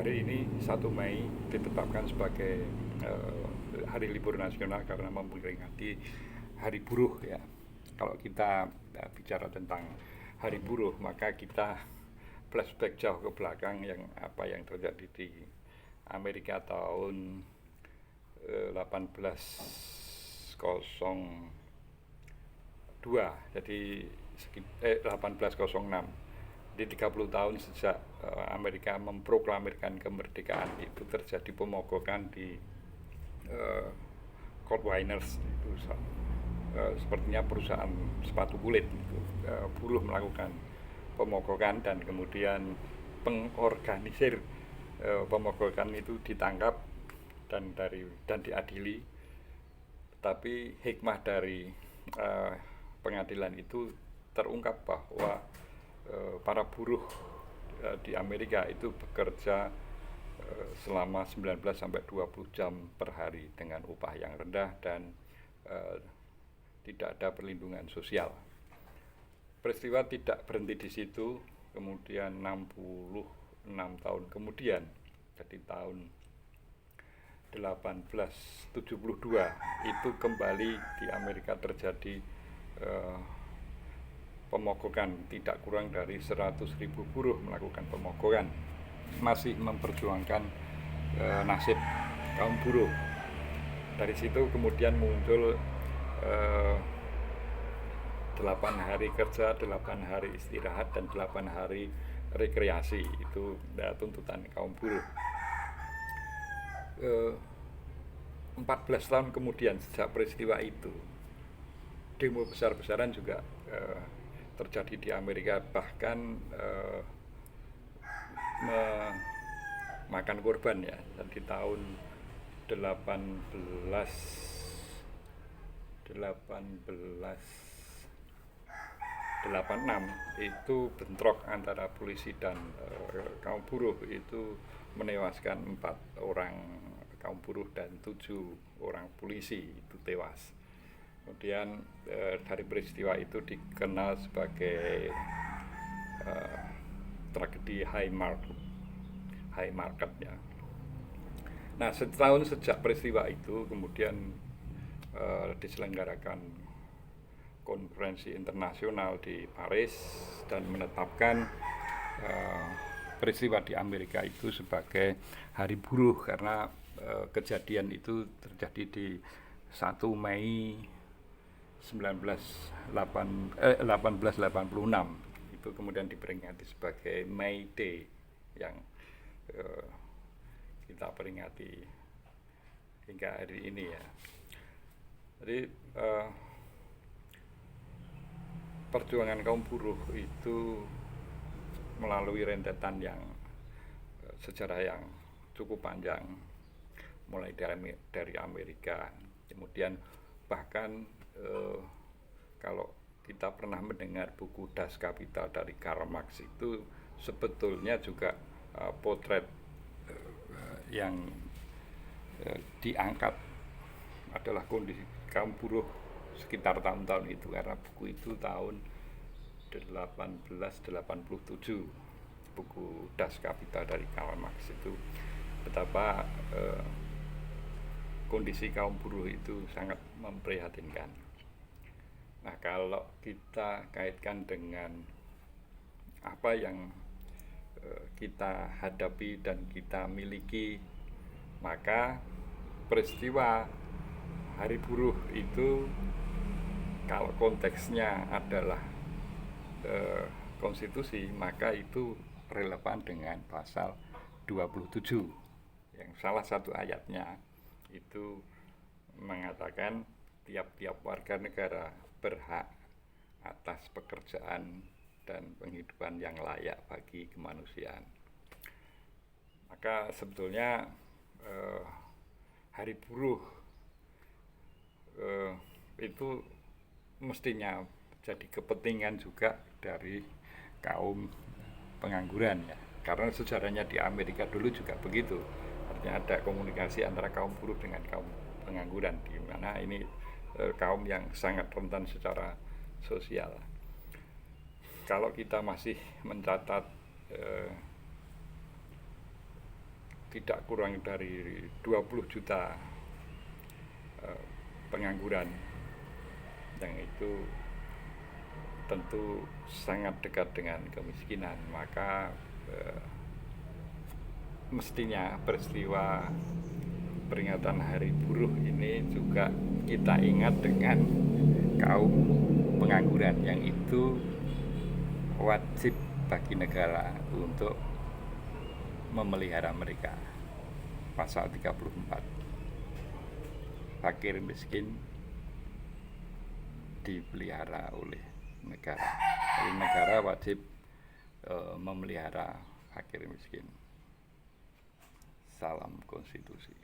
hari ini 1 Mei ditetapkan sebagai hari libur nasional karena memperingati Hari Buruh ya. Kalau kita bicara tentang Hari Buruh, maka kita flashback jauh ke belakang yang apa yang terjadi di Amerika tahun 1802, jadi 1806. Di 30 tahun sejak Amerika memproklamirkan kemerdekaan itu terjadi pemogokan di Cordwainers itu sepertinya perusahaan sepatu kulit itu, buruh melakukan pemogokan dan kemudian pengorganisir pemogokan itu ditangkap dan diadili. Tapi hikmah dari pengadilan itu terungkap bahwa para buruh di Amerika itu bekerja selama 19 sampai 20 jam per hari dengan upah yang rendah dan tidak ada perlindungan sosial. Peristiwa tidak berhenti di situ, kemudian 66 tahun kemudian, jadi tahun 1872 itu kembali di Amerika terjadi pemogokan. Tidak kurang dari 100.000 buruh melakukan pemogokan, masih memperjuangkan nasib kaum buruh. Dari situ kemudian muncul 8 hari kerja, 8 hari istirahat, dan 8 hari rekreasi. Itu tuntutan kaum buruh. 14 tahun kemudian sejak peristiwa itu, demo besar-besaran juga terjadi di Amerika, bahkan memakan korban ya. Dan di tahun 1886 itu bentrok antara polisi dan kaum buruh itu menewaskan 4 orang kaum buruh dan 7 orang polisi itu tewas. Kemudian dari peristiwa itu dikenal sebagai tragedi High Market ya. Nah, setahun sejak peristiwa itu kemudian diselenggarakan konferensi internasional di Paris dan menetapkan peristiwa di Amerika itu sebagai Hari Buruh karena kejadian itu terjadi di 1 Mei 1886. Itu kemudian diperingati sebagai May Day yang kita peringati hingga hari ini ya. Jadi perjuangan kaum buruh itu melalui rentetan yang sejarah yang cukup panjang, mulai dari Amerika, kemudian bahkan kalau kita pernah mendengar buku Das Kapital dari Karl Marx, itu sebetulnya juga potret yang diangkat adalah kondisi kaum buruh sekitar tahun-tahun itu, karena buku itu tahun 1887, buku Das Kapital dari Karl Marx itu betapa kondisi kaum buruh itu sangat memprihatinkan. Nah, kalau kita kaitkan dengan apa yang kita hadapi dan kita miliki, maka peristiwa Hari Buruh itu kalau konteksnya adalah konstitusi, maka itu relevan dengan pasal 27 yang salah satu ayatnya itu mengatakan tiap-tiap warga negara berhak atas pekerjaan dan penghidupan yang layak bagi kemanusiaan. Maka sebetulnya Hari Buruh itu mestinya jadi kepentingan juga dari kaum pengangguran ya, karena sejarahnya di Amerika dulu juga begitu. Artinya ada komunikasi antara kaum buruh dengan kaum pengangguran, di mana ini kaum yang sangat rentan secara sosial. Kalau kita masih mencatat tidak kurang dari 20 juta pengangguran, yang itu tentu sangat dekat dengan kemiskinan. Maka mestinya peristiwa peringatan Hari Buruh ini juga kita ingat dengan kaum pengangguran, yang itu wajib bagi negara untuk memelihara mereka. Pasal 34, fakir miskin dipelihara oleh negara. Jadi negara wajib memelihara fakir miskin. Salam konstitusi.